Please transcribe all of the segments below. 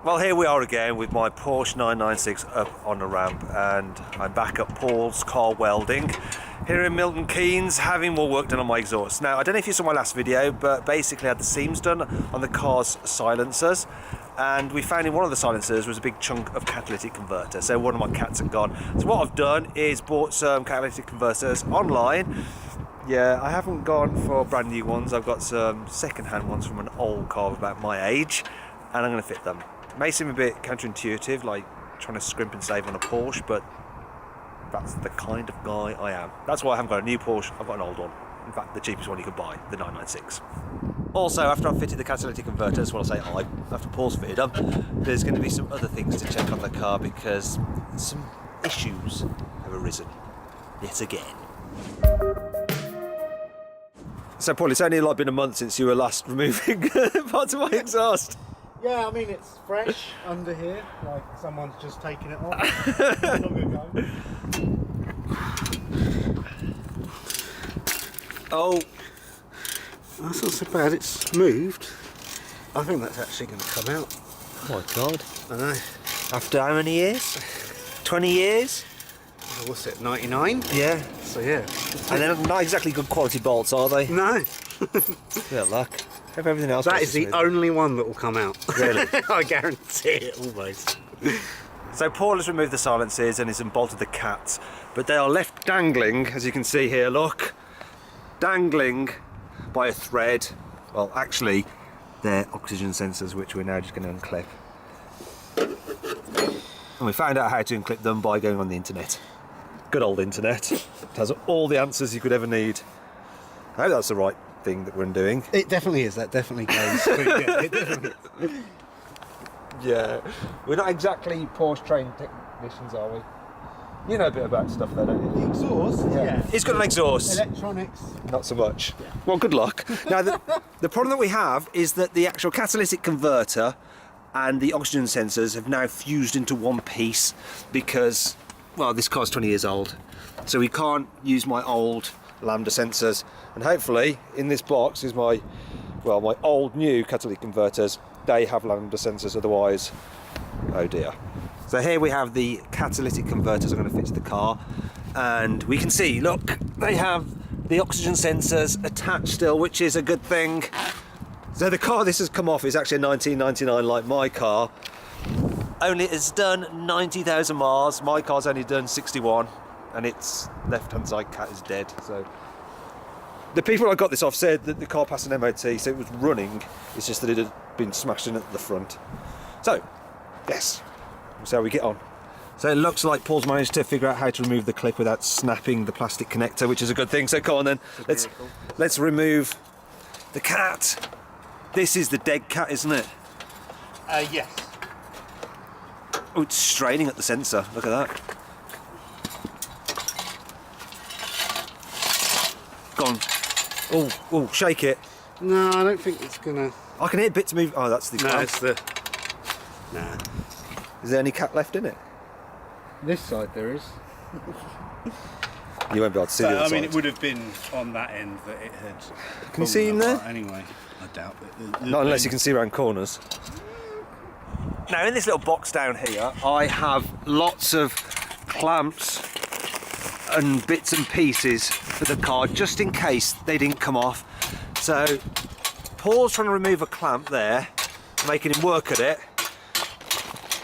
Well, here we are again with my Porsche 996 up on the ramp, and I'm back at Paul's Car Welding here in Milton Keynes, having more work done on my exhaust. Now, I don't know if you saw my last video, but basically I had the seams done on the car's silencers, and we found in one of the silencers was a big chunk of catalytic converter, so one of my cats had gone. So what I've done is bought some catalytic converters online. Yeah, I haven't gone for brand new ones. I've got some second-hand ones from an old car of about my age, and I'm going to fit them. It may seem a bit counterintuitive, like trying to scrimp and save on a Porsche, but that's the kind of guy I am. That's why I haven't got a new Porsche, I've got an old one. In fact, the cheapest one you could buy, the 996. Also, after I've fitted the catalytic converters, well, I say after Paul's fitted them, there's going to be some other things to check on the car because some issues have arisen yet again. So Paul, it's only like been a month since you were last removing parts of my exhaust. Yeah, I mean it's fresh under here, like someone's just taken it off long ago. Oh, That's not so bad, it's moved. I think that's actually going to come out. oh my God. I know. After how many years? 20 years? What's it, 99? Yeah. So yeah. And they're not exactly good quality bolts, are they? No. Bit of luck. Hope everything else That goes is the smoothly. only one that will come out. Really? I guarantee it, almost. So Paul has removed the silencers and has unbolted the cats, but they are left dangling, as you can see here, look. Dangling by a thread. Well, actually, they're oxygen sensors, which we're now just going to unclip. And we found out how to unclip them by going on the internet. Good old internet. It has all the answers you could ever need. I hope that's the right thing that we're doing. It definitely is, that definitely goes pretty good. It definitely is. Yeah. We're not exactly Porsche trained technicians, are we? You know a bit about stuff though, don't you? The exhaust? Yeah. It's got an exhaust. Electronics. Not so much. Yeah. Well, good luck. Now, the problem that we have is that the actual catalytic converter and the oxygen sensors have now fused into one piece because, well, this car's 20 years old. So we can't use my old lambda sensors. And hopefully, in this box is my old new catalytic converters. They have lambda sensors, otherwise, oh dear. So here we have the catalytic converters I'm going to fit to the car, and we can see, look, they have the oxygen sensors attached still, which is a good thing. So the car this has come off is actually a 1999 like my car, only it's done 90,000 miles. My car's only done 61, and its left-hand side cat is dead. So the people I got this off said that the car passed an MOT, so it was running. It's just that it had been smashed in at the front. So, yes. So we get on. So it looks like Paul's managed to figure out how to remove the clip without snapping the plastic connector, which is a good thing. So come on then, let's remove the cat. This is the dead cat, isn't it? Yes. Oh, it's straining at the sensor. Look at that. Go on. Oh, shake it. No, I don't think it's gonna. I can hear bits move. Oh, that's the No, clamp. it's the. Nah. Is there any cat left in it? This side there is. You won't be able to see the other I mean, side. it would have been on that end that it had. Can you see in there? Anyway, I doubt it. Not unless you can see around corners. Now in this little box down here, I have lots of clamps and bits and pieces for the car, just in case they didn't come off. So Paul's trying to remove a clamp there, making him work at it,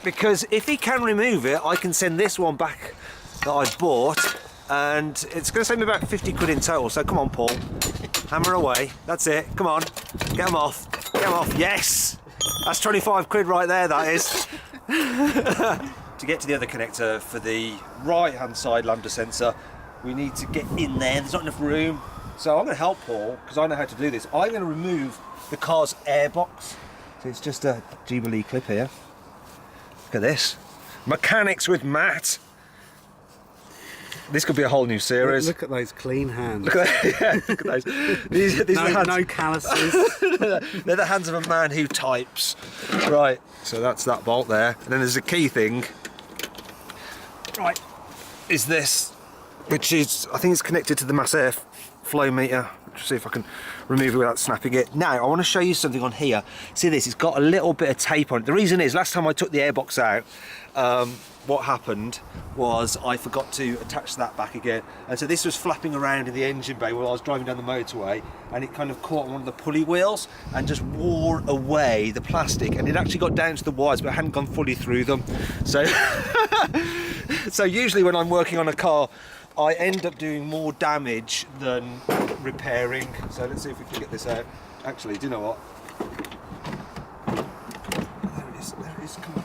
because if he can remove it, I can send this one back that I bought, and it's going to save me about 50 quid in total. So come on, Paul, hammer away. That's it. Come on, get them off. Get them off. Yes, that's 25 quid right there. That is. To get to the other connector for the right-hand side lambda sensor, we need to get in there. There's not enough room, so I'm going to help Paul because I know how to do this. I'm going to remove the car's air box. So it's just a Jubilee clip here. Look at this. Mechanics with Matt. This could be a whole new series. Look at those clean hands. Look at that. Yeah, look at those. These are the hands. No calluses. They're the hands of a man who types. Right, so that's that bolt there. And then there's a key thing. Right, is this, which is, I think it's connected to the mass air flow meter, see if I can remove it without snapping it. Now, I want to show you something on here. See this, it's got a little bit of tape on it. The reason is, last time I took the airbox out, what happened was I forgot to attach that back again, and so this was flapping around in the engine bay while I was driving down the motorway, and it kind of caught on one of the pulley wheels and just wore away the plastic, and it actually got down to the wires but hadn't gone fully through them. So so usually when I'm working on a car, I end up doing more damage than repairing. So let's see if we can get this out. Actually, do you know what? There it is, come on.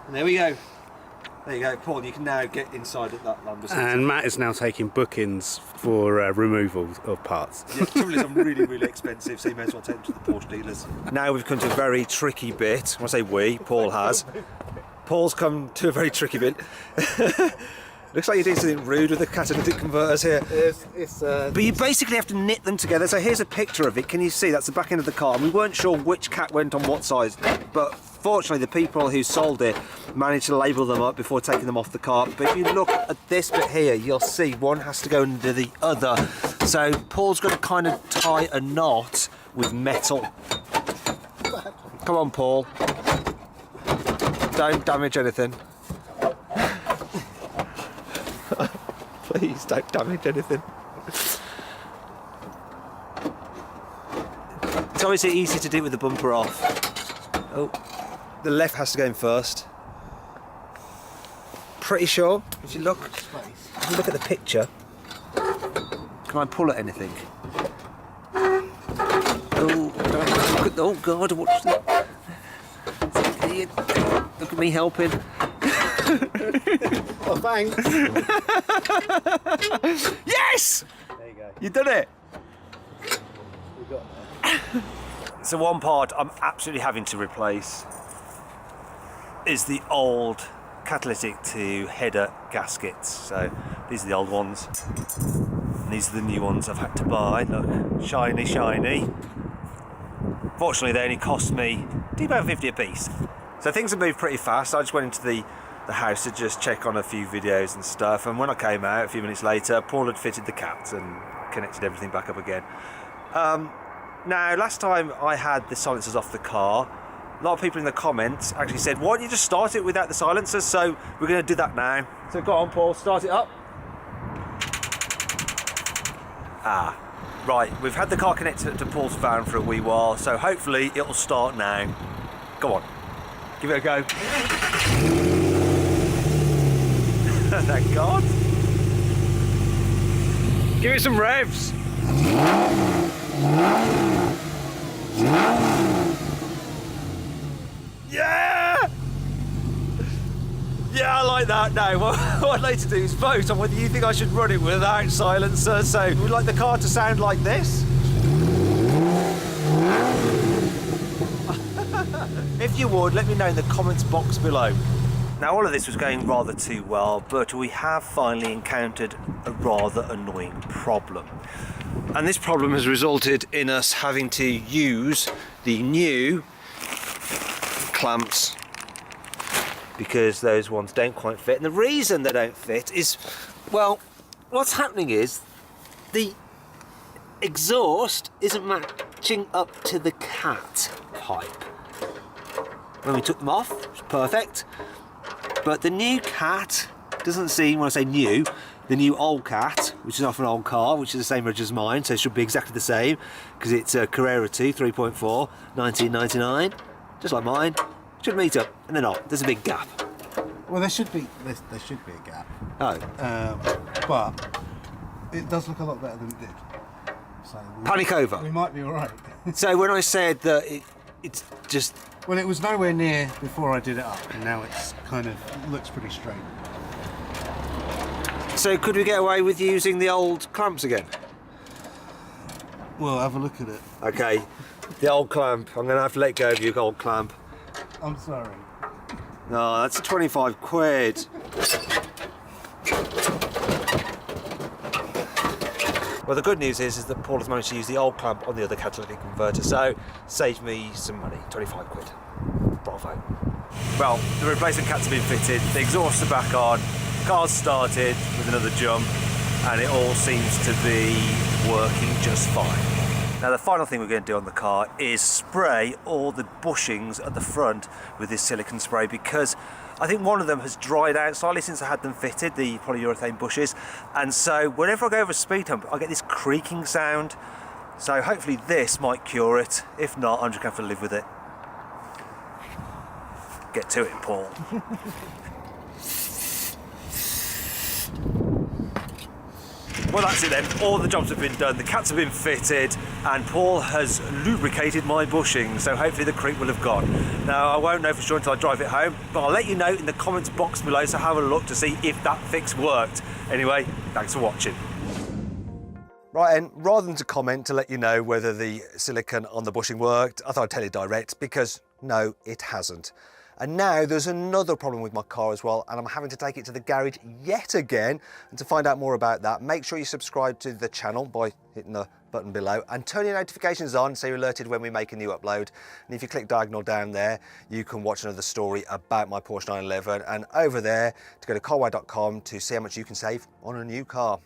And there we go. There you go, Paul, you can now get inside at that lumbar sensor. And Matt is now taking bookings for removal of parts. Yeah, the trouble is I'm really, really expensive, so you may as well take them to the Porsche dealers. Now we've come to a very tricky bit. When I say we, Paul has. Paul's come to a very tricky bit. Looks like you're doing something rude with the catalytic converters here. But you basically have to knit them together. So here's a picture of it. Can you see? That's the back end of the car. And we weren't sure which cat went on what side, but fortunately the people who sold it managed to label them up before taking them off the car. But if you look at this bit here, you'll see one has to go under the other. So Paul's got to kind of tie a knot with metal. Come on, Paul. Don't damage anything. Please don't damage anything. It's obviously easy to do with the bumper off. Oh, the left has to go in first. Pretty sure. If you look at the picture, can I pull at anything? Oh, look at, oh God! Watch that. Look at me helping. Oh, thanks. Yes! There you go. You done it. We got there. So one part I'm absolutely having to replace is the old catalytic to header gaskets. So these are the old ones, and these are the new ones I've had to buy. Look, shiny, shiny. Fortunately, they only cost me about 50 a piece. So things have moved pretty fast. I just went into the house to just check on a few videos and stuff, and when I came out a few minutes later, Paul had fitted the cat and connected everything back up again. Now, last time I had the silencers off the car, a lot of people in the comments actually said, why don't you just start it without the silencers? So we're going to do that now. So go on, Paul, start it up. Right, we've had the car connected up to Paul's van for a wee while, so hopefully it'll start now. Go on, give it a go. Thank God. Give it some revs. Yeah! Yeah, I like that. Now, what I'd like to do is vote on whether you think I should run it without silencer. So, would you like the car to sound like this? If you would, let me know in the comments box below. Now, all of this was going rather too well, but we have finally encountered a rather annoying problem. And this problem has resulted in us having to use the new clamps because those ones don't quite fit. And the reason they don't fit is, well, what's happening is the exhaust isn't matching up to the cat pipe. When we took them off, it was perfect. But the new cat doesn't seem, when I say new, the new old cat, which is off an old car, which is the same reg as mine, so it should be exactly the same, because it's a Carrera 2 3.4, 1999, just like mine, should meet up, and they're not. There's a big gap. Well, there should be a gap. Oh. But it does look a lot better than it did. So Panic over. We might be all right. So when I said that it's just... Well, it was nowhere near before I did it up, and now it's kind of looks pretty straight. So could we get away with using the old clamps again? Well, have a look at it. Okay, the old clamp. I'm going to have to let go of your old clamp. I'm sorry. No, that's 25 quid. Well, the good news is that Paul has managed to use the old clamp on the other catalytic converter, so saved me some money, 25 quid. Bravo. Well, the replacement cats have been fitted, the exhausts are back on, car's started with another jump, and it all seems to be working just fine. Now the final thing we're going to do on the car is spray all the bushings at the front with this silicone spray, because I think one of them has dried out slightly since I had them fitted, the polyurethane bushes, and so whenever I go over a speed hump I get this creaking sound. So hopefully this might cure it. If not, I'm just going to have to live with it. Get to it, Paul. Well, that's it then. All the jobs have been done, the cats have been fitted, and Paul has lubricated my bushing, so hopefully the creak will have gone. Now, I won't know for sure until I drive it home, but I'll let you know in the comments box below, so have a look to see if that fix worked. Anyway, thanks for watching. Right, and rather than to comment to let you know whether the silicone on the bushing worked, I thought I'd tell you direct, because no, it hasn't. And now there's another problem with my car as well, and I'm having to take it to the garage yet again. And to find out more about that, make sure you subscribe to the channel by hitting the button below and turn your notifications on so you're alerted when we make a new upload. And if you click diagonal down there, you can watch another story about my Porsche 911, and over there to go to carwow.com to see how much you can save on a new car.